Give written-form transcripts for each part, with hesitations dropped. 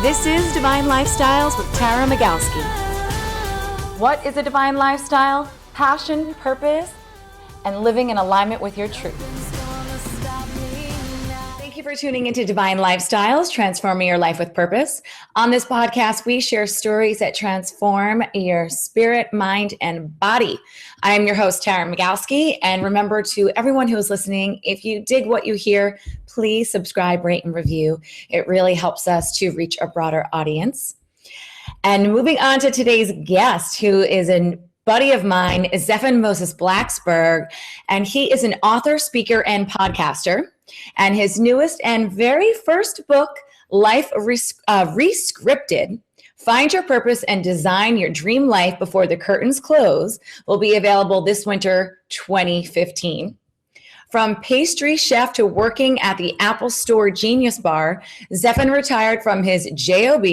This is Divine Lifestyles with Tara Migalski. What is a divine lifestyle? Passion, purpose, and living in alignment with your truth. Thank you for tuning into Divine Lifestyles, transforming your life with purpose. On this podcast, we share stories that transform your spirit, mind, and body. I am your host, Tara Migalski, and remember to everyone who is listening, if you dig what you hear, please subscribe, rate, and review. It really helps us to reach a broader audience. And moving on to today's guest, who is a buddy of mine, is Zephan Moses Blaxberg, and he is an author, speaker, and podcaster. And his newest and very first book, Life Rescripted, Find Your Purpose and Design Your Dream Life Before the Curtains Close, will be available this winter 2015. From pastry chef to working at the Apple Store Genius Bar, Zephan retired from his job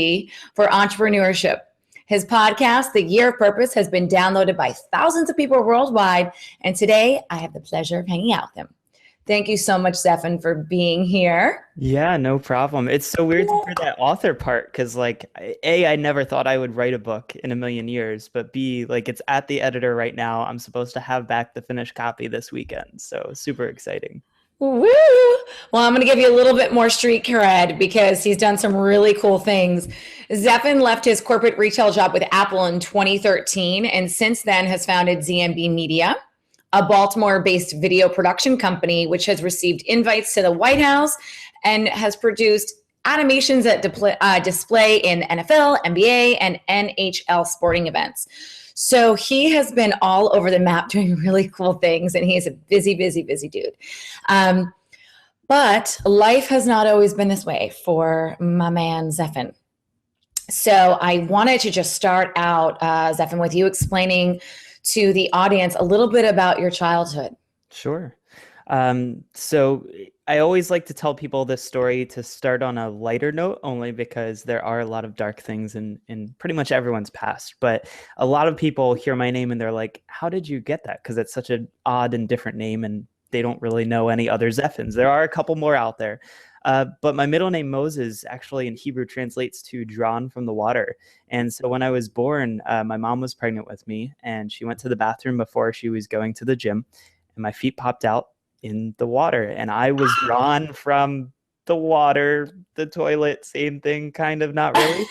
for entrepreneurship. His podcast, The Year of Purpose, has been downloaded by thousands of people worldwide, and today I have the pleasure of hanging out with him. Thank you so much, Zephan, for being here. Yeah, no problem. It's so weird to hear that author part because, like, A, I never thought I would write a book in a million years, but B, like, it's at the editor right now. I'm supposed to have back the finished copy this weekend, so super exciting. Woo! Well, I'm going to give you a little bit more street cred because he's done some really cool things. Zephan left his corporate retail job with Apple in 2013, and since then has founded ZMB Media, a Baltimore-based video production company, which has received invites to the White House and has produced animations that display in NFL, NBA, and NHL sporting events. So he has been all over the map doing really cool things, and he is a busy, busy, busy dude. But life has not always been this way for my man, Zephan. So I wanted to just start out, Zephan, with you explaining to the audience a little bit about your childhood. Sure. So I always like to tell people this story to start on a lighter note, only because there are a lot of dark things in pretty much everyone's past. But a lot of people hear my name and they're like, how did you get that? Because it's such an odd and different name and they don't really know any other Zephans. There are a couple more out there. But my middle name, Moses, actually in Hebrew translates to drawn from the water. And so when I was born, my mom was pregnant with me and she went to the bathroom before she was going to the gym and my feet popped out in the water and I was drawn from the water, the toilet, same thing, kind of, not really.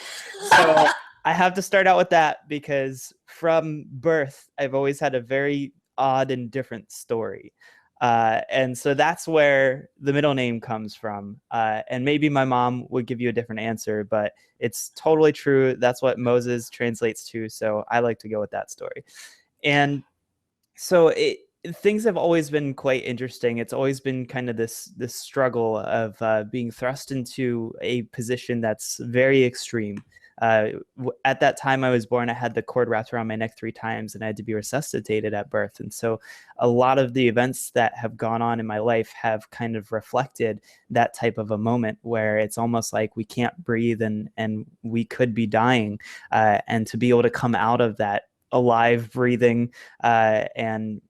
So I have to start out with that because from birth, I've always had a very odd and different story. And so that's where the middle name comes from. And maybe my mom would give you a different answer, but it's totally true. That's what Moses translates to. So I like to go with that story. And so things have always been quite interesting. It's always been kind of this struggle of being thrust into a position that's very extreme. At that time I was born, I had the cord wrapped around my neck 3 times and I had to be resuscitated at birth. And so a lot of the events that have gone on in my life have kind of reflected that type of a moment where it's almost like we can't breathe and we could be dying. And to be able to come out of that alive, breathing, and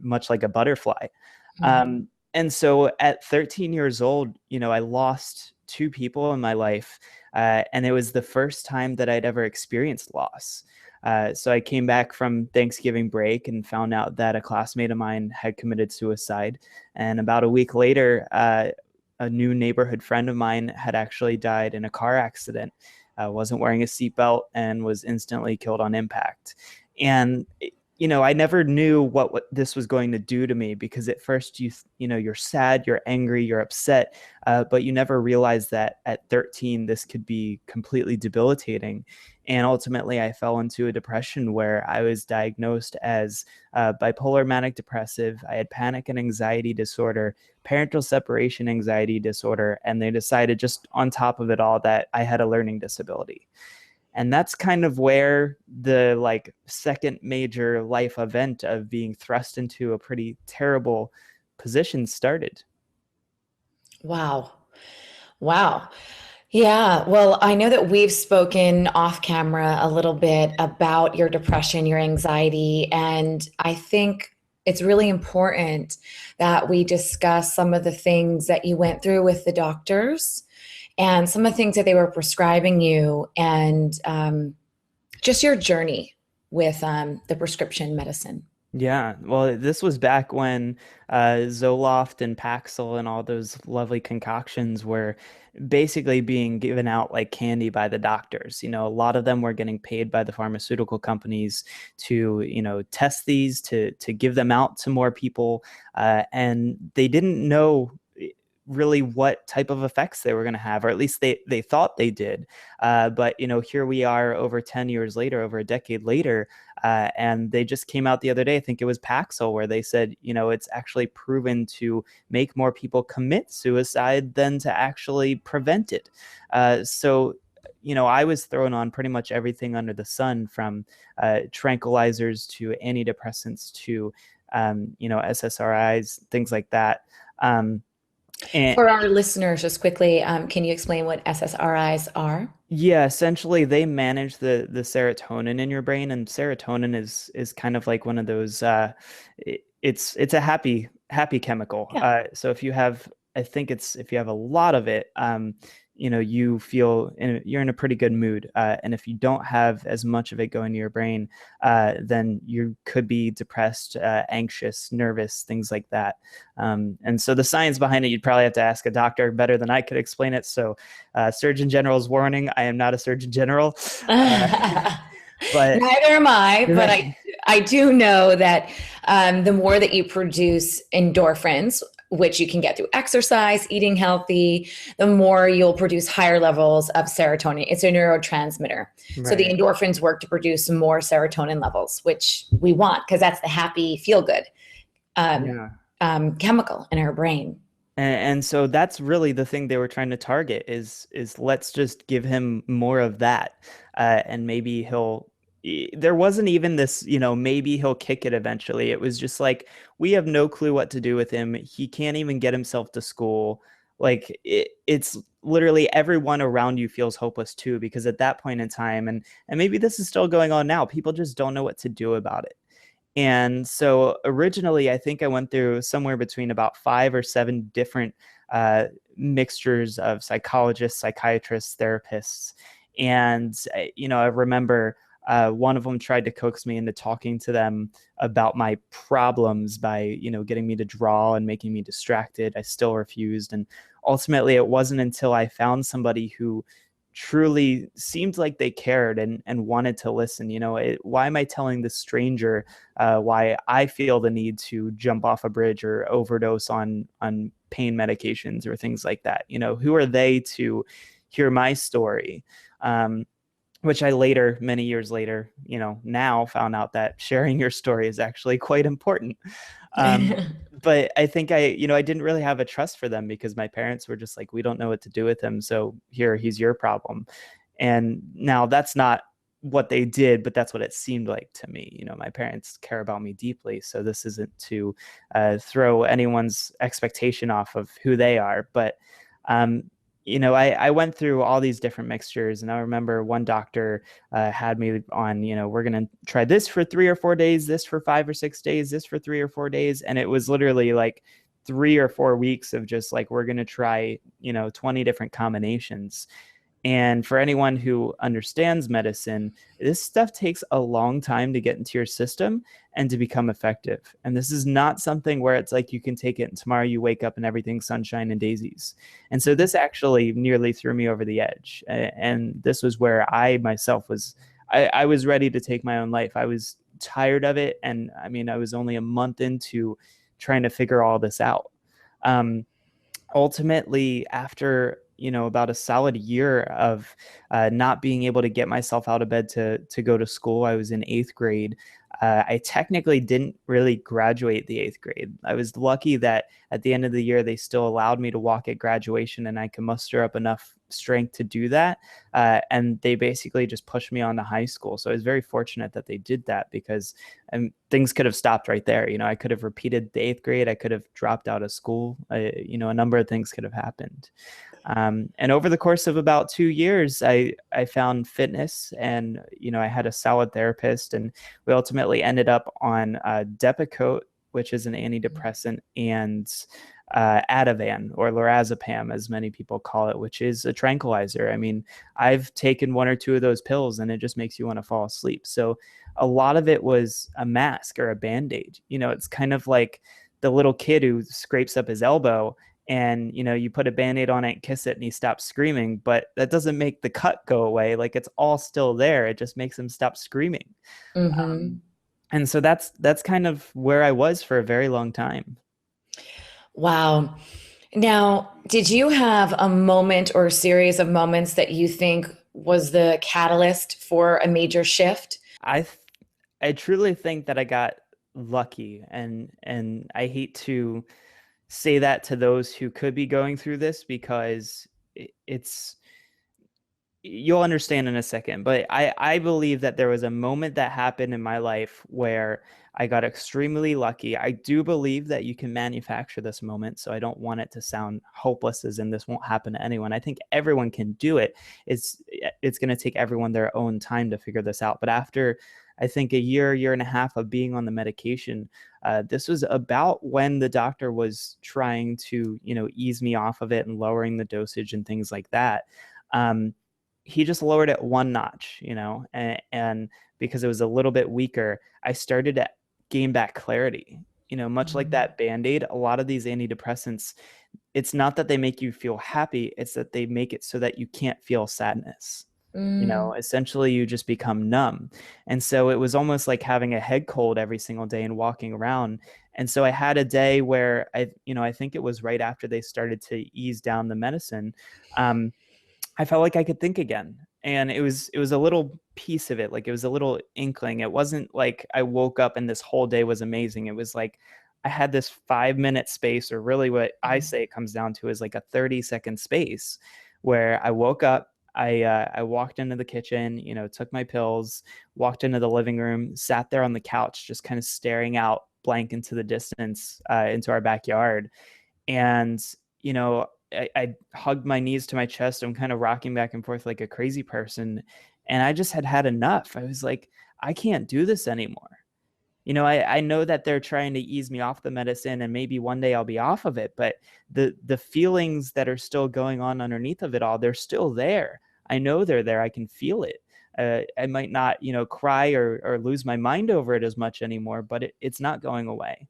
much like a butterfly. Mm-hmm. And so at 13 years old, I lost 2 people in my life. And it was the first time that I'd ever experienced loss. So I came back from Thanksgiving break and found out that a classmate of mine had committed suicide. And about a week later, a new neighborhood friend of mine had actually died in a car accident, wasn't wearing a seatbelt and was instantly killed on impact. And I never knew what this was going to do to me because at first you're sad, you're angry, you're upset, but you never realize that at 13 this could be completely debilitating. And ultimately I fell into a depression where I was diagnosed as bipolar manic depressive. I had panic and anxiety disorder, parental separation anxiety disorder, and they decided just on top of it all that I had a learning disability. And that's kind of where the second major life event of being thrust into a pretty terrible position started. Wow. Yeah. Well, I know that we've spoken off camera a little bit about your depression, your anxiety, and I think it's really important that we discuss some of the things that you went through with the doctors and some of the things that they were prescribing you, and just your journey with the prescription medicine. Yeah, well, this was back when Zoloft and Paxil and all those lovely concoctions were basically being given out like candy by the doctors. A lot of them were getting paid by the pharmaceutical companies to, test these, to give them out to more people, and they didn't know really what type of effects they were going to have, or at least they thought they did. But here we are over 10 years later, over a decade later, and they just came out the other day, I think it was Paxil, where they said, it's actually proven to make more people commit suicide than to actually prevent it. So I was thrown on pretty much everything under the sun, from tranquilizers to antidepressants to, SSRIs, things like that. And For our listeners, just quickly, can you explain what SSRIs are? yeah, essentially they manage the serotonin in your brain, and serotonin is kind of like one of those it's a happy chemical. Yeah. So if you have, I think it's, if you have a lot of it, you feel you're in a pretty good mood. And if you don't have as much of it going to your brain, then you could be depressed, anxious, nervous, things like that. And so the science behind it, you'd probably have to ask a doctor better than I could explain it. So Surgeon General's warning, I am not a Surgeon General. But neither am I, but I do know that the more that you produce endorphins, which you can get through exercise, eating healthy, the more you'll produce higher levels of serotonin. It's a neurotransmitter. right. So the endorphins work to produce more serotonin levels, which we want because that's the happy, feel good chemical in our brain. And so that's really the thing they were trying to target, is let's just give him more of that, and maybe there wasn't even this, maybe he'll kick it eventually. It was just like, we have no clue what to do with him. He can't even get himself to school. Like it's literally everyone around you feels hopeless too, because at that point in time, and maybe this is still going on now, people just don't know what to do about it. And so originally, I think I went through somewhere between about 5 or 7 different mixtures of psychologists, psychiatrists, therapists. And, I remember one of them tried to coax me into talking to them about my problems by, getting me to draw and making me distracted. I still refused. And ultimately, it wasn't until I found somebody who truly seemed like they cared and wanted to listen. Why am I telling this stranger why I feel the need to jump off a bridge or overdose on pain medications or things like that? Who are they to hear my story? Which I later, many years later, now found out that sharing your story is actually quite important. But I think I didn't really have a trust for them, because my parents were just like, we don't know what to do with him, so here, he's your problem. And now that's not what they did, but that's what it seemed like to me. My parents care about me deeply, so this isn't to throw anyone's expectation off of who they are. But I went through all these different mixtures, and I remember one doctor had me on, we're going to try this for 3 or 4 days, this for 5 or 6 days, this for 3 or 4 days. And it was literally like 3 or 4 weeks of just like, we're going to try, 20 different combinations. And for anyone who understands medicine, this stuff takes a long time to get into your system and to become effective. And this is not something where it's like you can take it and tomorrow you wake up and everything's sunshine and daisies. And so this actually nearly threw me over the edge. And this was where I myself I was ready to take my own life. I was tired of it. And I mean, I was only a month into trying to figure all this out. Ultimately, after about a solid year of not being able to get myself out of bed to go to school, I was in 8th grade. I technically didn't really graduate the 8th grade. I was lucky that at the end of the year, they still allowed me to walk at graduation, and I could muster up enough strength to do that. And they basically just pushed me on to high school. So I was very fortunate that they did that, because things could have stopped right there. I could have repeated the 8th grade. I could have dropped out of school. A number of things could have happened. And over the course of about 2 years, I found fitness, and, I had a solid therapist, and we ultimately ended up on Depakote, which is an antidepressant, and Ativan, or lorazepam, as many people call it, which is a tranquilizer. I mean, I've taken one or two of those pills and it just makes you want to fall asleep. So a lot of it was a mask or a band-aid. It's kind of like the little kid who scrapes up his elbow, and you put a band-aid on it, kiss it, and he stops screaming, but that doesn't make the cut go away. Like, it's all still there. It just makes him stop screaming. Mm-hmm. And so that's kind of where I was for a very long time. Wow. Now, did you have a moment or a series of moments that you think was the catalyst for a major shift? I I truly think that I got lucky, and I hate to say that to those who could be going through this, because it's, you'll understand in a second, but I believe that there was a moment that happened in my life where I got extremely lucky. I do believe that you can manufacture this moment, so I don't want it to sound hopeless as in this won't happen to anyone. I think everyone can do it. It's going to take everyone their own time to figure this out. But after, I think, a year and a half of being on the medication, this was about when the doctor was trying to, ease me off of it and lowering the dosage and things like that. He just lowered it one notch, and because it was a little bit weaker, I started to gain back clarity. Much like that Band-Aid, a lot of these antidepressants, it's not that they make you feel happy, it's that they make it so that you can't feel sadness. Mm. Essentially you just become numb. And so it was almost like having a head cold every single day and walking around. And so I had a day where I think it was right after they started to ease down the medicine. I felt like I could think again. And it was a little piece of it. Like, it was a little inkling. It wasn't like I woke up and this whole day was amazing. It was like I had this 5-minute space, or really what I say it comes down to is like a 30-second space, where I woke up, I walked into the kitchen, took my pills, walked into the living room, sat there on the couch, just kind of staring out blank into the distance, into our backyard. And, I hugged my knees to my chest. I'm kind of rocking back and forth like a crazy person. And I just had enough. I was like, I can't do this anymore. I know that they're trying to ease me off the medicine, and maybe one day I'll be off of it, but the feelings that are still going on underneath of it all, they're still there. I know they're there. I can feel it. I might not, cry or lose my mind over it as much anymore, but it's not going away.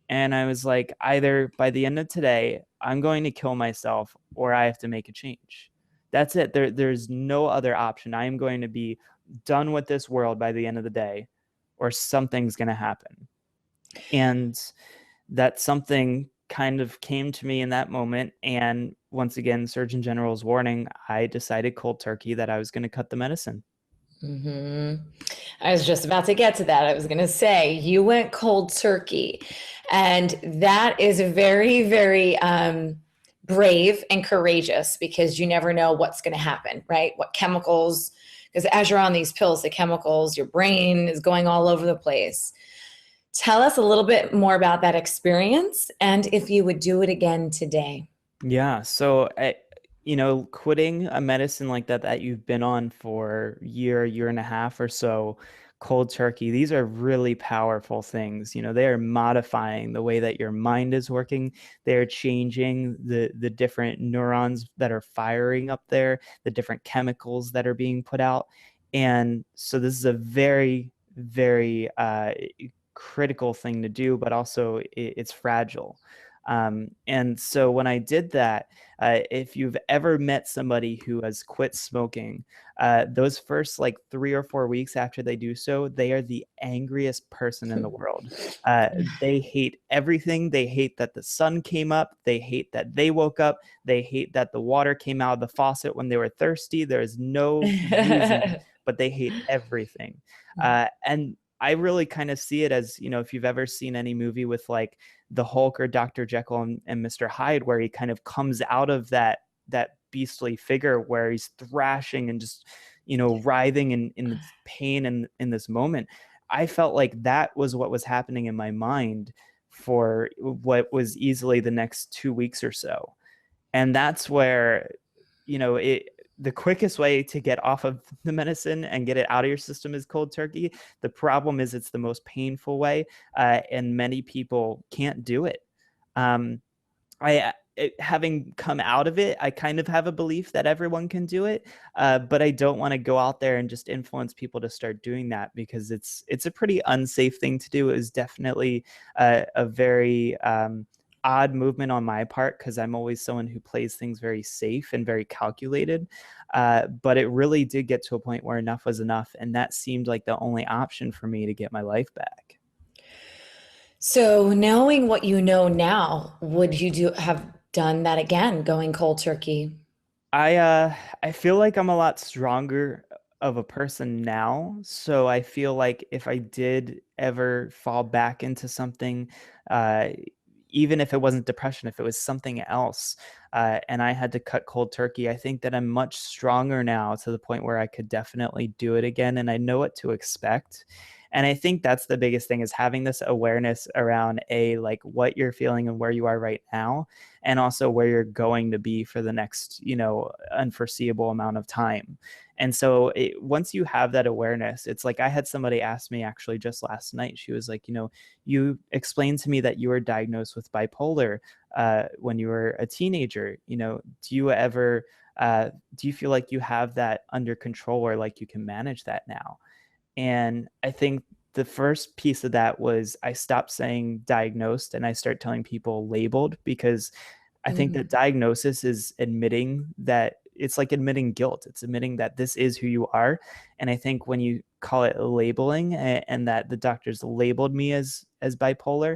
And I was like, either by the end of today, I'm going to kill myself, or I have to make a change. That's it. There's no other option. I am going to be done with this world by the end of the day, or something's going to happen. And that something kind of came to me in that moment. And once again, Surgeon General's warning, I decided cold turkey that I was going to cut the medicine. Hmm. I was just about to get to that. I was going to say, you went cold turkey, and that is very, very brave and courageous, because you never know what's going to happen, right? What chemicals, because as you're on these pills, the chemicals, your brain is going all over the place. Tell us a little bit more about that experience, and if you would do it again today. Yeah. So, quitting a medicine like that you've been on for year and a half or so, cold turkey, these are really powerful things. They are modifying the way that your mind is working. They're changing the different neurons that are firing up there, the different chemicals that are being put out. And so this is a very, very critical thing to do, but also it's fragile. And so when I did that, if you've ever met somebody who has quit smoking, those first like 3 or 4 weeks after they do so, they are the angriest person in the world. They hate everything. They hate that the sun came up. They hate that they woke up. They hate that the water came out of the faucet when they were thirsty. There is no reason, but they hate everything. And I really kind of see it as, if you've ever seen any movie with like the Hulk or Dr. Jekyll and Mr. Hyde, where he kind of comes out of that beastly figure where he's thrashing and just, writhing in pain and in this moment. I felt like that was what was happening in my mind for what was easily the next 2 weeks or so. And that's where, the quickest way to get off of the medicine and get it out of your system is cold turkey. The problem is it's the most painful way, and many people can't do it. having come out of it, I kind of have a belief that everyone can do it, but I don't want to go out there and just influence people to start doing that, because it's a pretty unsafe thing to do. It is definitely a very odd movement on my part, because I'm always someone who plays things very safe and very calculated. But it really did get to a point where enough was enough, and that seemed like the only option for me to get my life back. So knowing what you know now, would you have done that again, going cold turkey? I feel like I'm a lot stronger of a person now, so I feel like if I did ever fall back into something, uh, even if it wasn't depression, if it was something else, and I had to cut cold turkey, I think that I'm much stronger now to the point where I could definitely do it again, and I know what to expect. And I think that's the biggest thing, is having this awareness around like what you're feeling and where you are right now, and also where you're going to be for the next, unforeseeable amount of time. And so once you have that awareness, it's like I had somebody ask me actually just last night. She was like, you explained to me that you were diagnosed with bipolar when you were a teenager. Do you ever, do you feel like you have that under control, or like you can manage that now? And I think the first piece of that was I stopped saying diagnosed and I start telling people labeled, because I think that diagnosis is admitting that it's like admitting guilt. It's admitting that this is who you are. And I think when you call it labeling, and that the doctors labeled me as bipolar,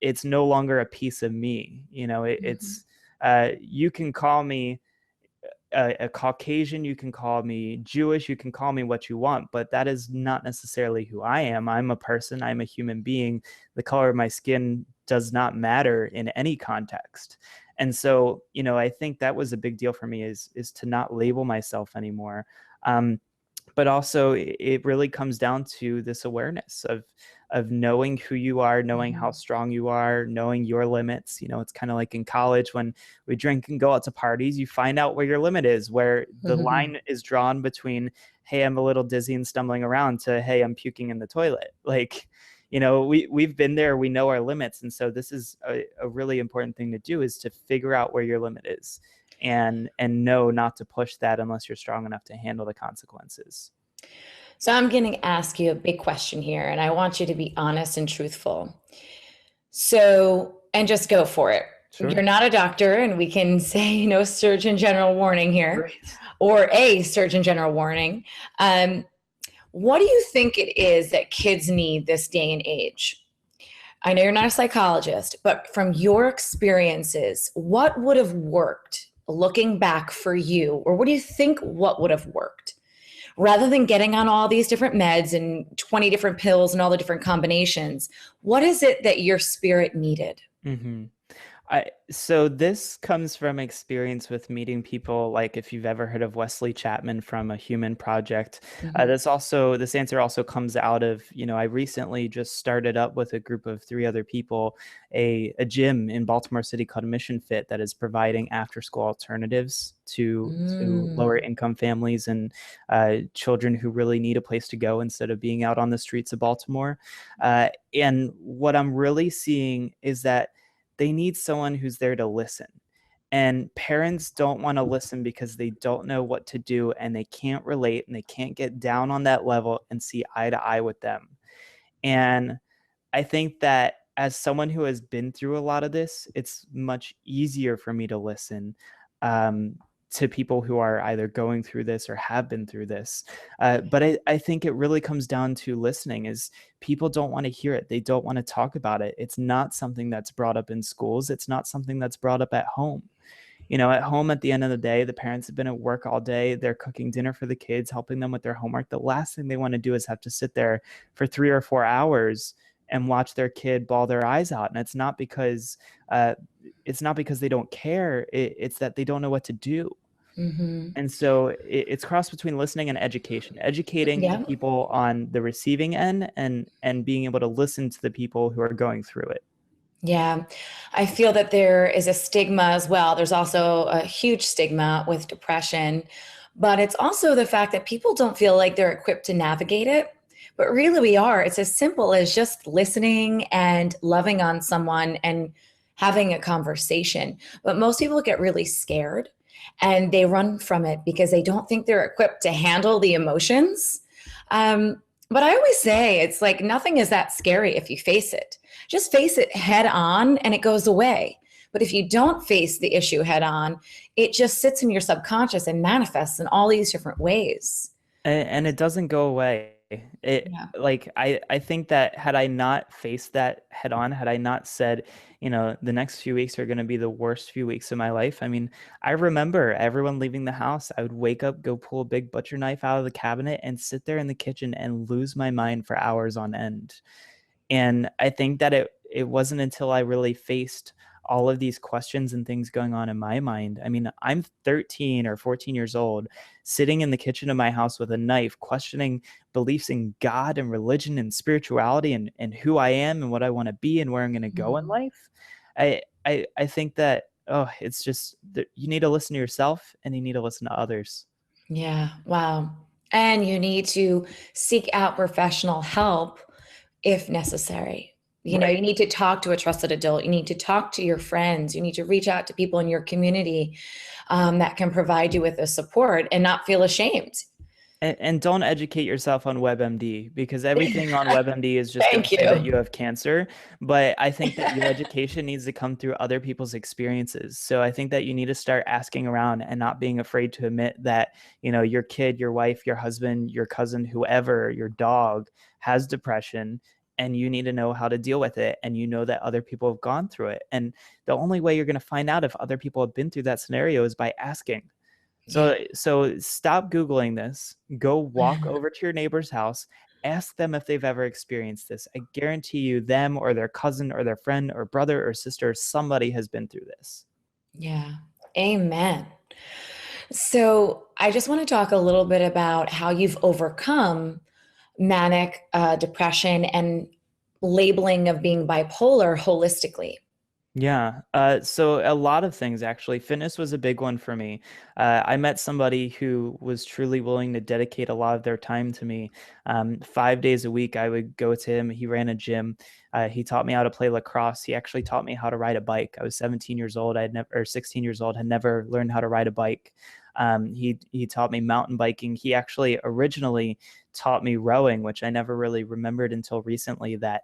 it's no longer a piece of me. It's you can call me a Caucasian, you can call me Jewish, you can call me what you want, but that is not necessarily who I am. I'm a person, I'm a human being. The color of my skin does not matter in any context. And so, I think that was a big deal for me, is to not label myself anymore. But also it really comes down to this awareness of knowing who you are, knowing how strong you are, knowing your limits. It's kind of like in college when we drink and go out to parties, you find out where your limit is, where the line is drawn between, hey, I'm a little dizzy and stumbling around, to, hey, I'm puking in the toilet. Like, we've been there, we know our limits. And so this is a really important thing to do, is to figure out where your limit is, and know not to push that unless you're strong enough to handle the consequences. So I'm going to ask you a big question here, and I want you to be honest and truthful. So, and just go for it. Sure. You're not a doctor, and we can say no Surgeon General warning here, Right. or a Surgeon General warning. What do you think it is that kids need this day and age? I know you're not a psychologist, but from your experiences, what would have worked looking back for you? Or what do you think what would have worked? Rather than getting on all these different meds and 20 different pills and all the different combinations, what is it that your spirit needed? Mm-hmm. So this comes from experience with meeting people, like if you've ever heard of Wesley Chapman from A Human Project. This answer also comes out of, I recently just started up with a group of 3 other people, a gym in Baltimore City called Mission Fit, that is providing after school alternatives to lower income families and children who really need a place to go instead of being out on the streets of Baltimore. And what I'm really seeing is that they need someone who's there to listen. And parents don't want to listen because they don't know what to do, and they can't relate, and they can't get down on that level and see eye to eye with them. And I think that as someone who has been through a lot of this, it's much easier for me to listen to people who are either going through this or have been through this. But I think it really comes down to listening. Is people don't want to hear it. They don't want to talk about it. It's not something that's brought up in schools. It's not something that's brought up at home. At home, at the end of the day, the parents have been at work all day. They're cooking dinner for the kids, helping them with their homework. The last thing they want to do is have to sit there for 3 or 4 hours and watch their kid bawl their eyes out. And it's not because they don't care. It's that they don't know what to do. And so it's crossed between listening and educating the people on the receiving end, and being able to listen to the people who are going through it. Yeah, I feel that there is a stigma as well. There's also a huge stigma with depression, but it's also the fact that people don't feel like they're equipped to navigate it. But really we are. It's as simple as just listening and loving on someone and having a conversation. But most people get really scared and they run from it because they don't think they're equipped to handle the emotions. But I always say it's like nothing is that scary if you face it. Just face it head on and it goes away. But if you don't face the issue head on, it just sits in your subconscious and manifests in all these different ways. And it doesn't go away. Yeah. I think that had I not faced that head on, had I not said, the next few weeks are going to be the worst few weeks of my life. I mean, I remember everyone leaving the house. I would wake up, go pull a big butcher knife out of the cabinet and sit there in the kitchen and lose my mind for hours on end. And I think that it wasn't until I really faced all of these questions and things going on in my mind. I mean, I'm 13 or 14 years old, sitting in the kitchen of my house with a knife, questioning beliefs in God and religion and spirituality and who I am and what I want to be and where I'm going to go in life. I think that, it's just that you need to listen to yourself and you need to listen to others. Yeah. Wow. And you need to seek out professional help if necessary. You Right. need to talk to a trusted adult. You need to talk to your friends. You need to reach out to people in your community that can provide you with the support and not feel ashamed. And don't educate yourself on WebMD, because everything on WebMD is just going to Thank say that you. you have cancer. But I think that your education needs to come through other people's experiences. So I think that you need to start asking around and not being afraid to admit that, your kid, your wife, your husband, your cousin, whoever, your dog has depression, and you need to know how to deal with it. And you know that other people have gone through it. And the only way you're going to find out if other people have been through that scenario is by asking. Yeah. So stop Googling this. Go walk over to your neighbor's house. Ask them if they've ever experienced this. I guarantee you, them or their cousin or their friend or brother or sister, somebody has been through this. Yeah. Amen. So I just want to talk a little bit about how you've overcome manic depression and labeling of being bipolar holistically. Yeah. So a lot of things, actually. Fitness was a big one for me. I met somebody who was truly willing to dedicate a lot of their time to me. 5 days a week, I would go to him. He ran a gym. He taught me how to play lacrosse. He actually taught me how to ride a bike. I was 17 years old. I had never, or 16 years old, had never learned how to ride a bike. He taught me mountain biking. He actually originally taught me rowing, which I never really remembered until recently, that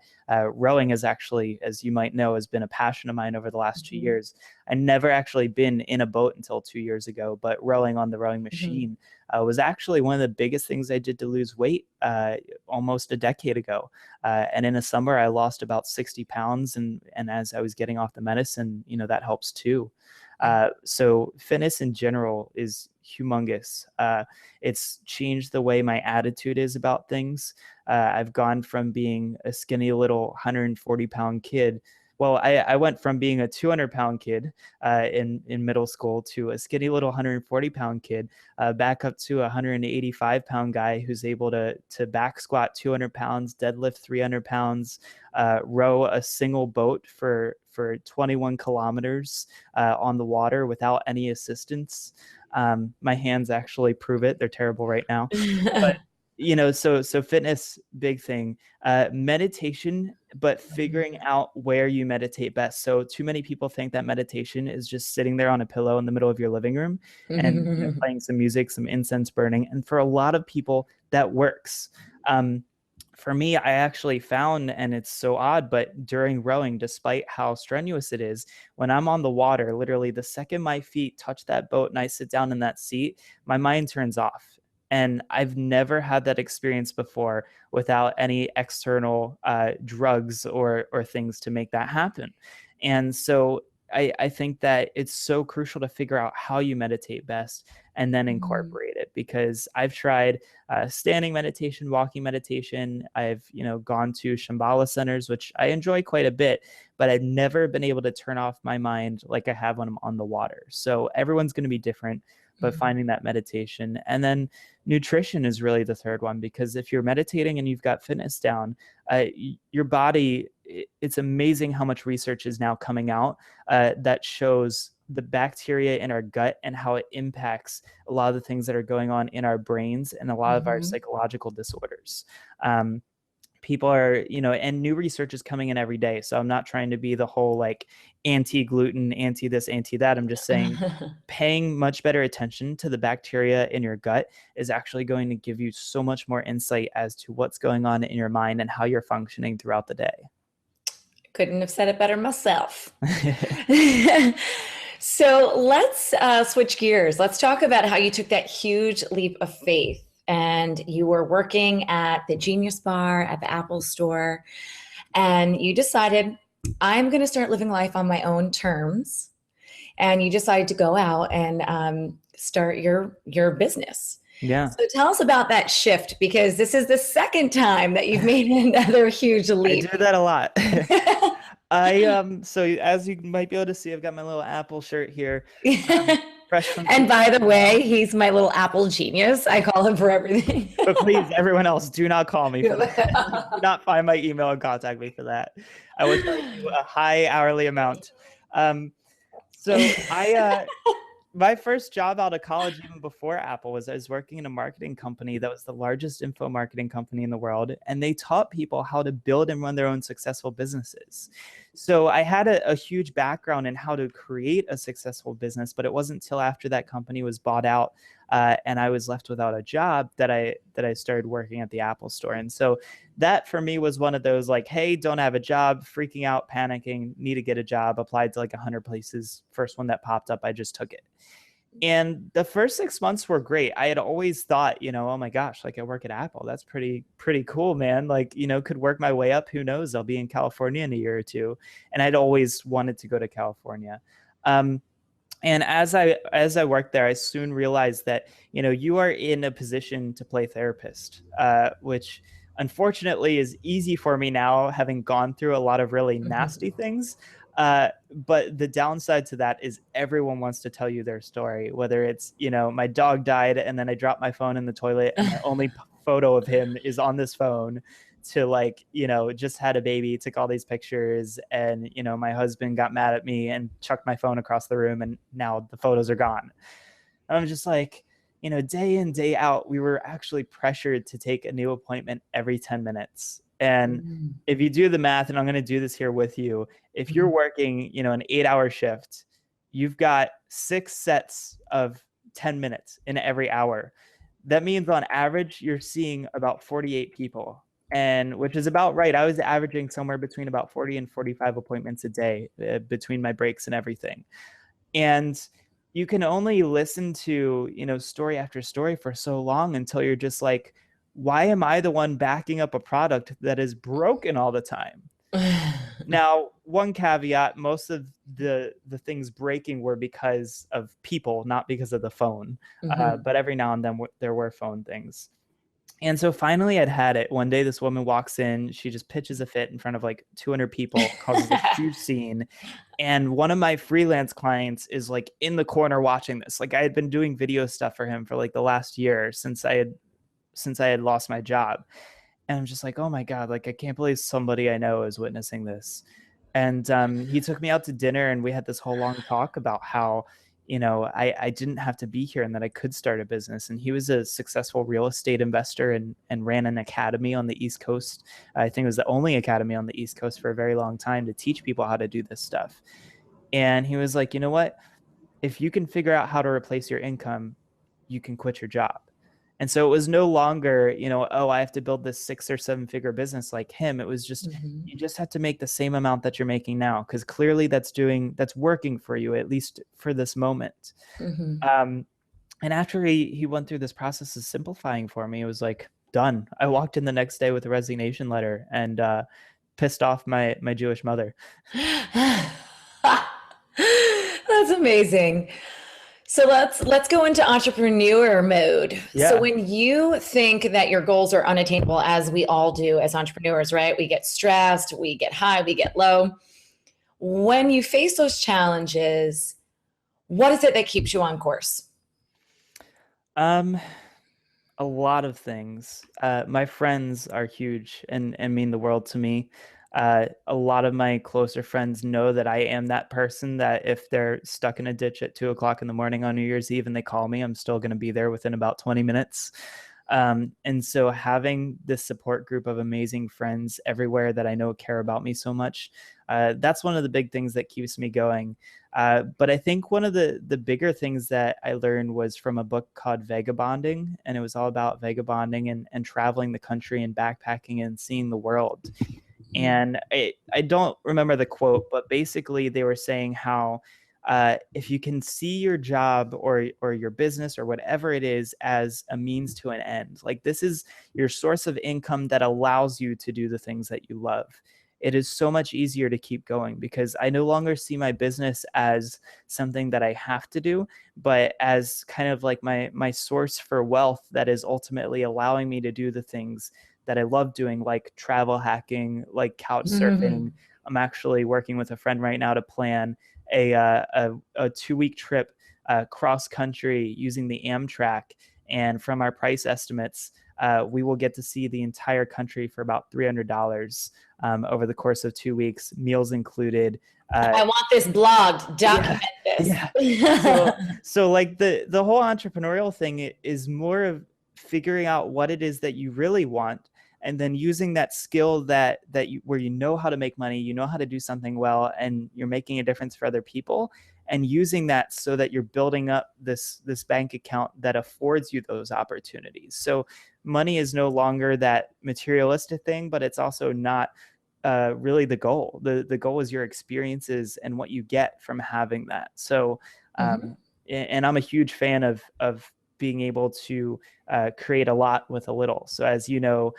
rowing is actually, as you might know, has been a passion of mine over the last 2 years. I never actually been in a boat until 2 years ago, but rowing on the rowing machine was actually one of the biggest things I did to lose weight almost a decade ago. And in a summer, I lost about 60 pounds. And as I was getting off the medicine, that helps too. So fitness in general is humongous. It's changed the way my attitude is about things. I've gone from being a skinny little 140-pound kid. Well, I went from being a 200-pound kid in middle school to a skinny little 140-pound kid, back up to a 185-pound guy who's able to back squat 200 pounds, deadlift 300 pounds, row a single boat for 21 kilometers on the water without any assistance. My hands actually prove it. They're terrible right now. But so fitness, big thing. Meditation, but figuring out where you meditate best. So too many people think that meditation is just sitting there on a pillow in the middle of your living room and playing some music, some incense burning. And for a lot of people, that works. For me, I actually found, and it's so odd, but during rowing, despite how strenuous it is, when I'm on the water, literally the second my feet touch that boat and I sit down in that seat, my mind turns off. And I've never had that experience before without any external drugs or things to make that happen. And so I think that it's so crucial to figure out how you meditate best and then incorporate it, because I've tried standing meditation, walking meditation. I've gone to Shambhala centers, which I enjoy quite a bit, but I've never been able to turn off my mind like I have when I'm on the water. So everyone's going to be different, but finding that meditation. And then nutrition is really the third one, because if you're meditating and you've got fitness down, your body, it's amazing how much research is now coming out that shows the bacteria in our gut and how it impacts a lot of the things that are going on in our brains and a lot of our psychological disorders. people are, and new research is coming in every day. So I'm not trying to be the whole like anti-gluten, anti this, anti that. I'm just saying paying much better attention to the bacteria in your gut is actually going to give you so much more insight as to what's going on in your mind and how you're functioning throughout the day. Couldn't have said it better myself. So let's switch gears. Let's talk about how you took that huge leap of faith and you were working at the Genius Bar at the Apple Store, and you decided, I'm going to start living life on my own terms. And you decided to go out and start your business. Yeah. So tell us about that shift, because this is the second time that you've made another huge leap. I do that a lot. So as you might be able to see, I've got my little Apple shirt here. Fresh from And by the way, he's my little Apple genius. I call him for everything. But please, everyone else, do not call me for that. Do not find my email and contact me for that. I will charge you a high hourly amount. So my first job out of college, even before Apple, was I was working in a marketing company that was the largest info marketing company in the world. And they taught people how to build and run their own successful businesses. So I had a huge background in how to create a successful business, but it wasn't until after that company was bought out and I was left without a job that I started working at the Apple Store. And so that for me was one of those like, hey, don't have a job, freaking out, panicking, need to get a job, applied to like 100 places. First one that popped up, I just took it. And the first 6 months were great. I had always thought, oh my gosh, like I work at Apple. That's pretty cool, man. Like, could work my way up. Who knows? I'll be in California in a year or two. And I'd always wanted to go to California. And as I worked there, I soon realized that, you are in a position to play therapist, which unfortunately is easy for me now, having gone through a lot of really nasty things. But the downside to that is everyone wants to tell you their story, whether it's, my dog died and then I dropped my phone in the toilet and my only photo of him is on this phone, to like, just had a baby, took all these pictures, and, my husband got mad at me and chucked my phone across the room and now the photos are gone. And I'm just like, day in, day out, we were actually pressured to take a new appointment every 10 minutes. And if you do the math, and I'm going to do this here with you, if you're working, an 8-hour shift, you've got 6 sets of 10 minutes in every hour. That means on average, you're seeing about 48 people, and which is about right. I was averaging somewhere between about 40 and 45 appointments a day between my breaks and everything. And you can only listen to, story after story for so long until you're just like, why am I the one backing up a product that is broken all the time? Now, one caveat, most of the things breaking were because of people, not because of the phone. But every now and then there were phone things. And so finally I'd had it. One day this woman walks in, she just pitches a fit in front of like 200 people, causes a huge scene. And one of my freelance clients is like in the corner watching this. Like I had been doing video stuff for him for like the last year since I had lost my job. And I'm just like, oh my God, like I can't believe somebody I know is witnessing this. And he took me out to dinner and we had this whole long talk about how, I didn't have to be here and that I could start a business. And he was a successful real estate investor and ran an academy on the East Coast. I think it was the only academy on the East Coast for a very long time to teach people how to do this stuff. And he was like, you know what? If you can figure out how to replace your income, you can quit your job. And so it was no longer, oh, I have to build this 6 or 7 figure business like him. It was just, you just have to make the same amount that you're making now, because clearly that's working for you, at least for this moment. And after he went through this process of simplifying for me, it was like, done. I walked in the next day with a resignation letter and pissed off my Jewish mother. That's amazing. So let's go into entrepreneur mode. Yeah. So when you think that your goals are unattainable, as we all do as entrepreneurs, right? We get stressed, we get high, we get low. When you face those challenges, what is it that keeps you on course? A lot of things. My friends are huge and mean the world to me. A lot of my closer friends know that I am that person that if they're stuck in a ditch at 2:00 in the morning on New Year's Eve and they call me, I'm still going to be there within about 20 minutes. And so having this support group of amazing friends everywhere that I know care about me so much, that's one of the big things that keeps me going. But I think one of the bigger things that I learned was from a book called Vagabonding, and it was all about vagabonding and traveling the country and backpacking and seeing the world. And I don't remember the quote, but basically they were saying how if you can see your job or your business or whatever it is as a means to an end, like this is your source of income that allows you to do the things that you love, it is so much easier to keep going, because I no longer see my business as something that I have to do, but as kind of like my source for wealth that is ultimately allowing me to do the things that I love doing, like travel hacking, like couch surfing. I'm actually working with a friend right now to plan a 2-week trip cross country using the Amtrak. And from our price estimates, we will get to see the entire country for about $300 over the course of 2 weeks, meals included. I want this blogged. Document this. Yeah. So like the whole entrepreneurial thing is more of figuring out what it is that you really want, and then using that skill that you, where you know how to make money, you know how to do something well, and you're making a difference for other people, and using that so that you're building up this bank account that affords you those opportunities. So money is no longer that materialistic thing, but it's also not really the goal. The goal is your experiences and what you get from having that. So and I'm a huge fan of being able to create a lot with a little. So as you know,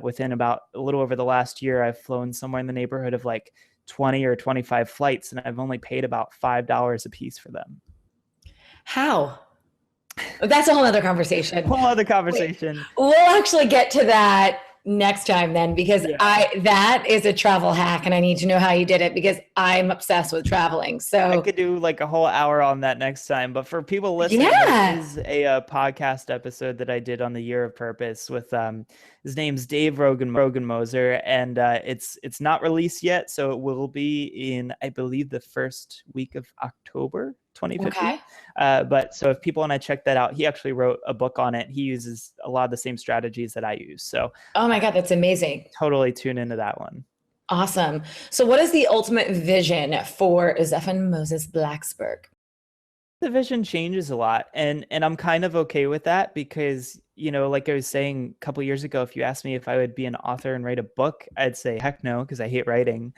within about a little over the last year, I've flown somewhere in the neighborhood of like 20 or 25 flights, and I've only paid about $5 a piece for them. How? That's a whole other conversation. Whole other conversation. We'll actually get to that next time then, because that is a travel hack, and I need to know how you did it, because I'm obsessed with traveling. So I could do like a whole hour on that next time. But for people listening, this is a podcast episode that I did on the Year of Purpose with his name's Dave Rogan Moser, and it's not released yet, so it will be in, I believe, the first week of October 2015. Okay. But so if people want to check that out, he actually wrote a book on it. He uses a lot of the same strategies that I use. So oh my God, that's amazing. Totally tune into that one. Awesome. So what is the ultimate vision for Zephan Moses Blaxberg? The vision changes a lot, and I'm kind of okay with that, because, you know, like I was saying a couple of years ago, if you asked me if I would be an author and write a book, I'd say heck no, because I hate writing.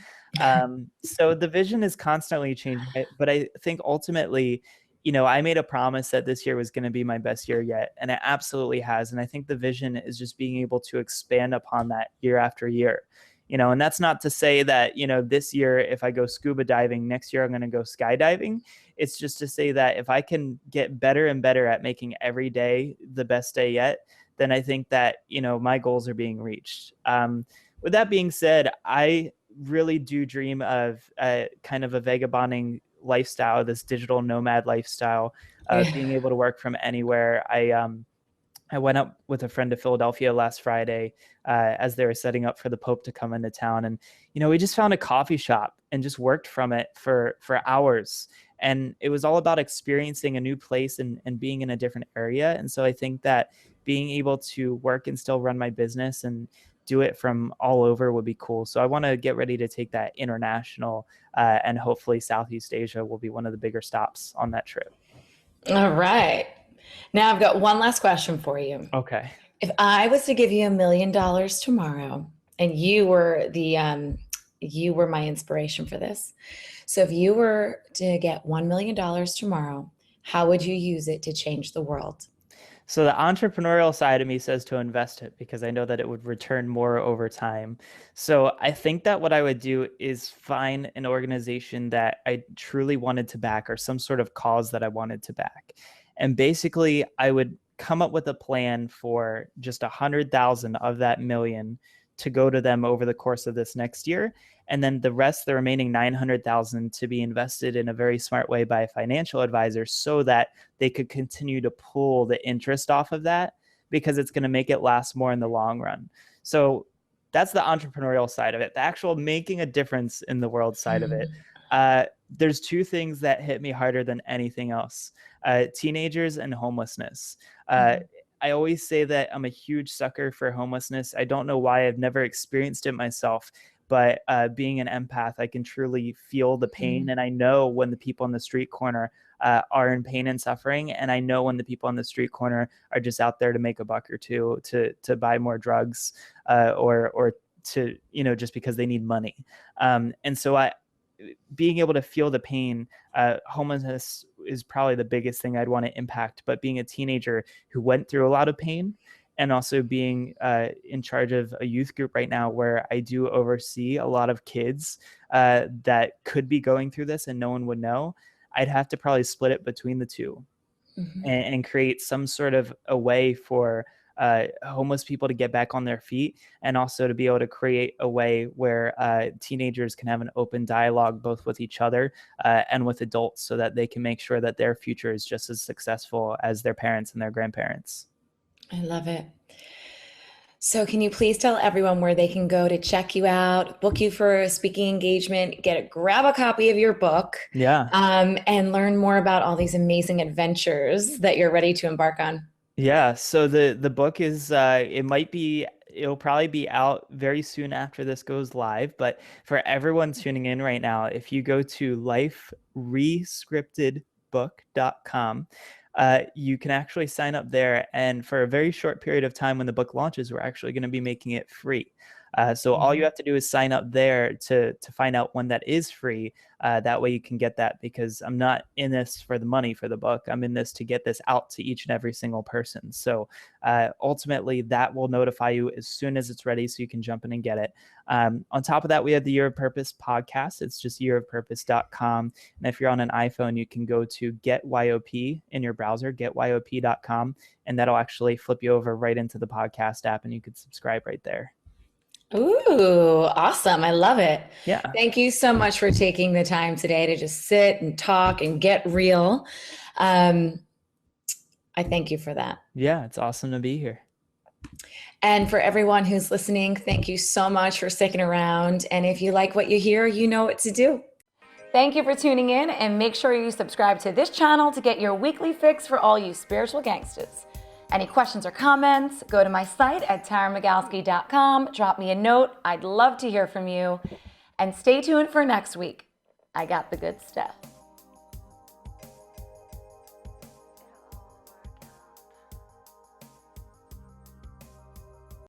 So the vision is constantly changing, but I think ultimately, you know, I made a promise that this year was going to be my best year yet, and it absolutely has. And I think the vision is just being able to expand upon that year after year. You know, and that's not to say that, you know, this year, if I go scuba diving, next year I'm going to go skydiving. It's just to say that if I can get better and better at making every day the best day yet, then I think that, you know, my goals are being reached. With that being said, I really do dream of kind of a vagabonding lifestyle, this digital nomad lifestyle, being able to work from anywhere. I went up with a friend to Philadelphia last Friday as they were setting up for the Pope to come into town. And, you know, we just found a coffee shop and just worked from it for hours. And it was all about experiencing a new place and being in a different area. And so I think that being able to work and still run my business and do it from all over would be cool. So I want to get ready to take that international, and hopefully Southeast Asia will be one of the bigger stops on that trip. All right. Now I've got one last question for you. Okay. If I was to give you $1 million tomorrow, and you were my inspiration for this. So if you were to get $1 million tomorrow, how would you use it to change the world? So the entrepreneurial side of me says to invest it, because I know that it would return more over time. So I think that what I would do is find an organization that I truly wanted to back, or some sort of cause that I wanted to back. And basically I would come up with a plan for just 100,000 of that million to go to them over the course of this next year. And then the rest, the remaining 900,000, to be invested in a very smart way by a financial advisor, so that they could continue to pull the interest off of that, because it's going to make it last more in the long run. So that's the entrepreneurial side of it, the actual making a difference in the world side of it. There's two things that hit me harder than anything else: teenagers and homelessness. I always say that I'm a huge sucker for homelessness. I don't know why. I've never experienced it myself, but being an empath, I can truly feel the pain. And I know when the people on the street corner are in pain and suffering. And I know when the people on the street corner are just out there to make a buck or two, to buy more drugs, or to, just because they need money. And so being able to feel the pain, homelessness is probably the biggest thing I'd want to impact. But being a teenager who went through a lot of pain, and also being in charge of a youth group right now where I do oversee a lot of kids that could be going through this and no one would know, I'd have to probably split it between the two, and create some sort of a way for homeless people to get back on their feet, and also to be able to create a way where teenagers can have an open dialogue both with each other and with adults, so that they can make sure that their future is just as successful as their parents and their grandparents. I love it. So can you please tell everyone where they can go to check you out, book you for a speaking engagement, grab a copy of your book, and learn more about all these amazing adventures that you're ready to embark on? Yeah. So the book is, it'll probably be out very soon after this goes live. But for everyone tuning in right now, if you go to liferescriptedbook.com, you can actually sign up there. And for a very short period of time when the book launches, we're actually going to be making it free. So all you have to do is sign up there to find out when that is free. That way you can get that, because I'm not in this for the money for the book. I'm in this to get this out to each and every single person. So ultimately that will notify you as soon as it's ready, so you can jump in and get it. On top of that, we have the Year of Purpose podcast. It's just yearofpurpose.com. And if you're on an iPhone, you can go to GetYOP in your browser, getyop.com, and that'll actually flip you over right into the podcast app, and you could subscribe right there. Ooh, awesome. I love it. Yeah. Thank you so much for taking the time today to just sit and talk and get real. I thank you for that. Yeah, it's awesome to be here. And for everyone who's listening, thank you so much for sticking around. And if you like what you hear, you know what to do. Thank you for tuning in, and make sure you subscribe to this channel to get your weekly fix for all you spiritual gangsters. Any questions or comments, go to my site at taramigalski.com. Drop me a note. I'd love to hear from you. And stay tuned for next week. I got the good stuff.